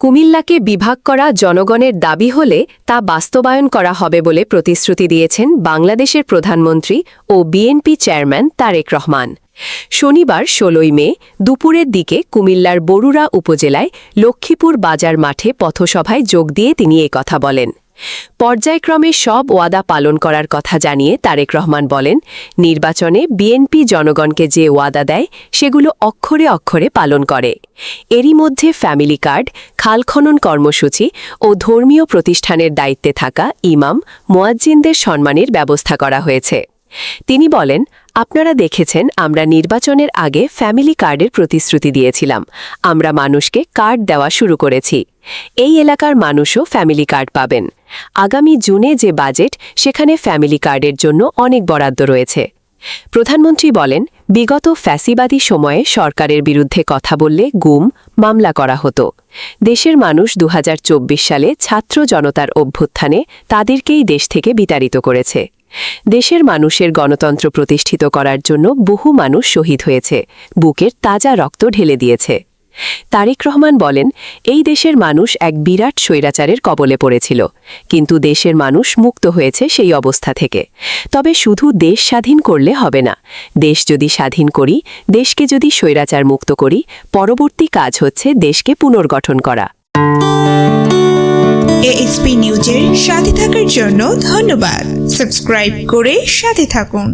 কুমিল্লাকে বিভাগ করা জনগণের দাবি হলে তা বাস্তবায়ন করা হবে বলে প্রতিশ্রুতি দিয়েছেন বাংলাদেশের প্রধানমন্ত্রী ও বিএনপি চেয়ারম্যান তারেক রহমান। শনিবার ১৬ মে দুপুরের দিকে কুমিল্লার বরুড়া উপজেলায় লক্ষ্মীপুর বাজার মাঠে পথসভায় যোগ দিয়ে তিনি একথা বলেন। পর্যায়ক্রমে সব ওয়াদা পালন করার কথা জানিয়ে তারেক রহমান বলেন, নির্বাচনে বিএনপি জনগণকে যে ওয়াদা দেয় সেগুলো অক্ষরে অক্ষরে পালন করে। এরই মধ্যে ফ্যামিলি কার্ড, খাল খনন কর্মসূচি ও ধর্মীয় প্রতিষ্ঠানের দায়িত্বে থাকা ইমাম, মুয়াজ্জিনদের সম্মানের ব্যবস্থা করা হয়েছে। তিনি বলেন, আপনারা দেখেছেন আমরা নির্বাচনের আগে ফ্যামিলি কার্ডের প্রতিশ্রুতি দিয়েছিলাম। আমরা মানুষকে কার্ড দেওয়া শুরু করেছি। এই এলাকার মানুষও ফ্যামিলি কার্ড পাবেন। আগামী জুনে যে বাজেট, সেখানে ফ্যামিলি কার্ডের জন্য অনেক বরাদ্দ রয়েছে। প্রধানমন্ত্রী বলেন, বিগত ফ্যাসিবাদী সময়ে সরকারের বিরুদ্ধে কথা বললে গুম, মামলা করা হতো। দেশের মানুষ ২০২৪ সালে ছাত্র জনতার অভ্যুত্থানে তাদেরকেই দেশ থেকে বিতাড়িত করেছে। দেশের মানুষের গণতন্ত্র প্রতিষ্ঠিত করার জন্য বহু মানুষ শহীদ হয়েছে, বুকের তাজা রক্ত ঢেলে দিয়েছে। তারেক রহমান বলেন, এই দেশের মানুষ এক বিরাট স্বৈরাচারের কবলে পড়েছিল, কিন্তু দেশের মানুষ মুক্ত হয়েছে সেই অবস্থা থেকে। তবে শুধু দেশ স্বাধীন করলে হবে না। দেশ যদি স্বাধীন করি, দেশকে যদি স্বৈরাচার মুক্ত করি, পরবর্তী কাজ হচ্ছে দেশকে পুনর্গঠন করা। এএসপি নিউজের সাথে থাকার জন্য ধন্যবাদ। সাবস্ক্রাইব করে সাথে থাকুন।